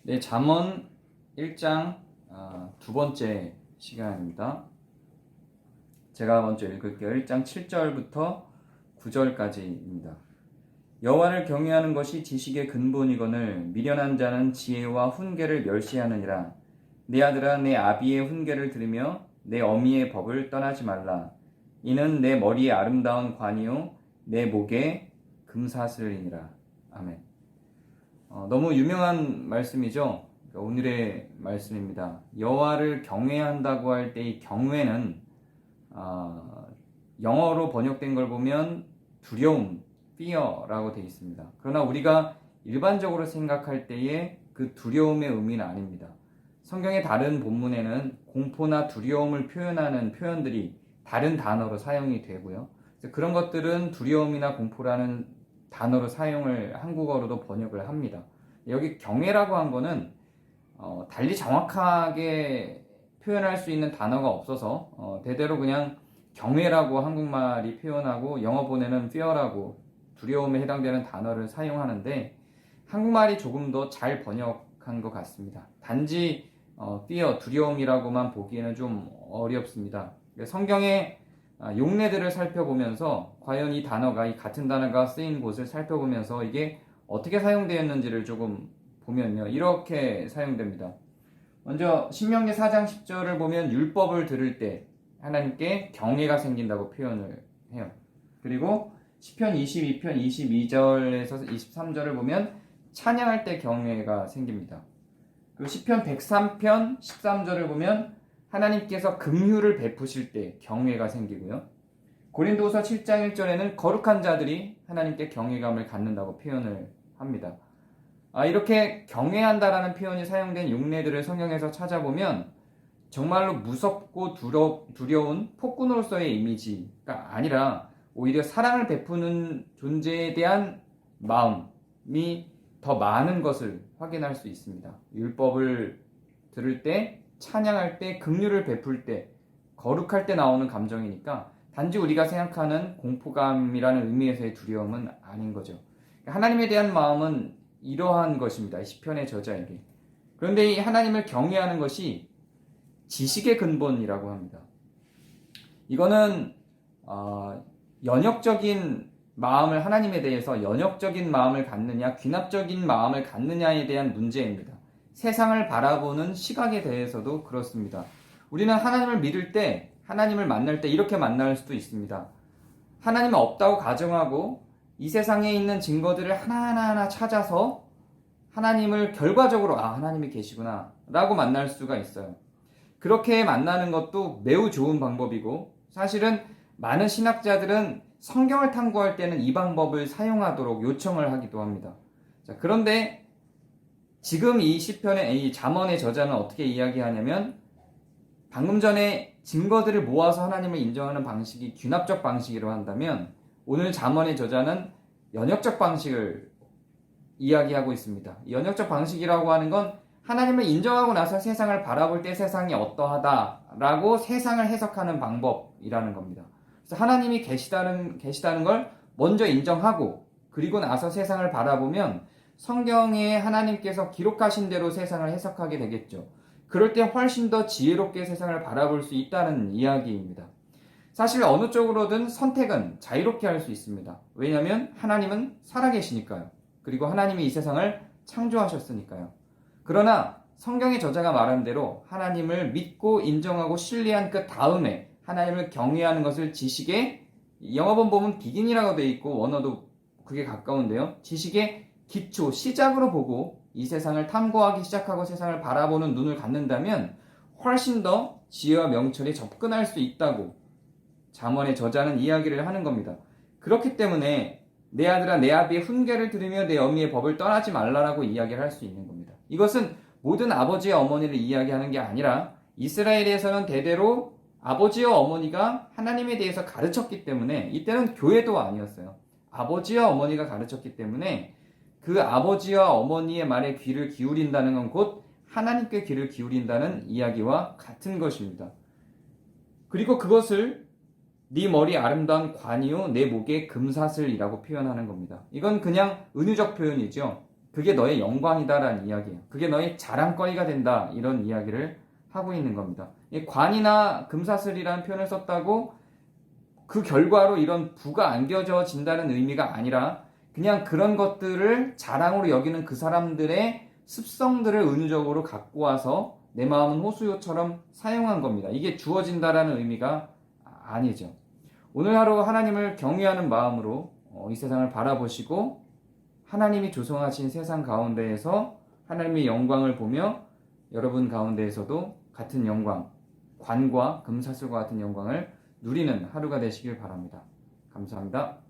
네, 잠언 1장 두 번째 시간입니다. 제가 먼저 읽을게요. 1장 7절부터 9절까지입니다. 여호와를 경외하는 것이 지식의 근본이거늘 미련한 자는 지혜와 훈계를 멸시하느니라. 내 아들아, 내 아비의 훈계를 들으며 내 어미의 법을 떠나지 말라. 이는 내 머리에 아름다운 관이요 내 목에 금사슬이니라. 아멘. 너무 유명한 말씀이죠. 오늘의 말씀입니다. 여호와를 경외한다고 할 때 이 경외는 영어로 번역된 걸 보면 두려움, fear라고 되어 있습니다. 그러나 우리가 일반적으로 생각할 때의 그 두려움의 의미는 아닙니다. 성경의 다른 본문에는 공포나 두려움을 표현하는 표현들이 다른 단어로 사용이 되고요. 그런 것들은 두려움이나 공포라는 단어로 사용을 한국어로도 번역을 합니다. 여기 경외라고 한 거는 달리 정확하게 표현할 수 있는 단어가 없어서 대대로 그냥 경외라고 한국말이 표현하고 영어본에는 fear라고 두려움에 해당되는 단어를 사용하는데 한국말이 조금 더 잘 번역한 것 같습니다. 단지 fear, 두려움이라고만 보기에는 좀 어렵습니다. 성경의 용례들을 살펴보면서 과연 이 단어가 이 같은 단어가 쓰인 곳을 살펴보면서 이게 어떻게 사용되었는지를 조금 보면요, 이렇게 사용됩니다. 먼저 신명기 4장 10절을 보면 율법을 들을 때 하나님께 경외가 생긴다고 표현을 해요. 그리고 시편 22편 22절에서 23절을 보면 찬양할 때 경외가 생깁니다. 그리고 시편 103편 13절을 보면 하나님께서 긍휼을 베푸실 때 경외가 생기고요. 고린도후서 7장 1절에는 거룩한 자들이 하나님께 경외감을 갖는다고 표현을 합니다. 이렇게 경외한다라는 표현이 사용된 용례들을 성경에서 찾아보면 정말로 무섭고 두려운 폭군으로서의 이미지가 아니라 오히려 사랑을 베푸는 존재에 대한 마음이 더 많은 것을 확인할 수 있습니다. 율법을 들을 때, 찬양할 때, 긍휼을 베풀 때, 거룩할 때 나오는 감정이니까 단지 우리가 생각하는 공포감이라는 의미에서의 두려움은 아닌 거죠. 하나님에 대한 마음은 이러한 것입니다. 시편의 저자에게. 그런데 이 하나님을 경외하는 것이 지식의 근본이라고 합니다. 이거는 연역적인 마음을 하나님에 대해서 연역적인 마음을 갖느냐 귀납적인 마음을 갖느냐에 대한 문제입니다. 세상을 바라보는 시각에 대해서도 그렇습니다. 우리는 하나님을 믿을 때 하나님을 만날 때 이렇게 만날 수도 있습니다. 하나님은 없다고 가정하고 이 세상에 있는 증거들을 하나하나 찾아서 하나님을 결과적으로 하나님이 계시구나 라고 만날 수가 있어요. 그렇게 만나는 것도 매우 좋은 방법이고 사실은 많은 신학자들은 성경을 탐구할 때는 이 방법을 사용하도록 요청을 하기도 합니다. 자, 그런데 지금 이 시편의 이 잠언의 저자는 어떻게 이야기하냐면 방금 전에 증거들을 모아서 하나님을 인정하는 방식이 귀납적 방식이라고 한다면 오늘 잠언의 저자는 연역적 방식을 이야기하고 있습니다. 연역적 방식이라고 하는 건 하나님을 인정하고 나서 세상을 바라볼 때 세상이 어떠하다라고 세상을 해석하는 방법이라는 겁니다. 그래서 하나님이 계시다는 걸 먼저 인정하고 그리고 나서 세상을 바라보면 성경에 하나님께서 기록하신 대로 세상을 해석하게 되겠죠. 그럴 때 훨씬 더 지혜롭게 세상을 바라볼 수 있다는 이야기입니다. 사실 어느 쪽으로든 선택은 자유롭게 할 수 있습니다. 왜냐하면 하나님은 살아계시니까요. 그리고 하나님이 이 세상을 창조하셨으니까요. 그러나 성경의 저자가 말한 대로 하나님을 믿고 인정하고 신뢰한 그 다음에 하나님을 경외하는 것을 지식의 영어본 보면 비긴이라고 되어 있고 원어도 그게 가까운데요. 지식의 기초, 시작으로 보고 이 세상을 탐구하기 시작하고 세상을 바라보는 눈을 갖는다면 훨씬 더 지혜와 명철에 접근할 수 있다고 잠언의 저자는 이야기를 하는 겁니다. 그렇기 때문에 내 아들아 내 아비의 훈계를 들으며 내 어미의 법을 떠나지 말라라고 이야기를 할 수 있는 겁니다. 이것은 모든 아버지와 어머니를 이야기하는 게 아니라 이스라엘에서는 대대로 아버지와 어머니가 하나님에 대해서 가르쳤기 때문에 이때는 교회도 아니었어요. 아버지와 어머니가 가르쳤기 때문에 그 아버지와 어머니의 말에 귀를 기울인다는 건 곧 하나님께 귀를 기울인다는 이야기와 같은 것입니다. 그리고 그것을 네 머리 아름다운 관이요 내 목에 금사슬이라고 표현하는 겁니다. 이건 그냥 은유적 표현이죠. 그게 너의 영광이다라는 이야기예요. 그게 너의 자랑거리가 된다. 이런 이야기를 하고 있는 겁니다. 이 관이나 금사슬이라는 표현을 썼다고 그 결과로 이런 부가 안겨져진다는 의미가 아니라 그냥 그런 것들을 자랑으로 여기는 그 사람들의 습성들을 은유적으로 갖고 와서 내 마음은 호수요처럼 사용한 겁니다. 이게 주어진다라는 의미가 아니죠. 오늘 하루 하나님을 경외하는 마음으로 이 세상을 바라보시고 하나님이 조성하신 세상 가운데에서 하나님의 영광을 보며 여러분 가운데에서도 같은 영광, 관과 금사슬과 같은 영광을 누리는 하루가 되시길 바랍니다. 감사합니다.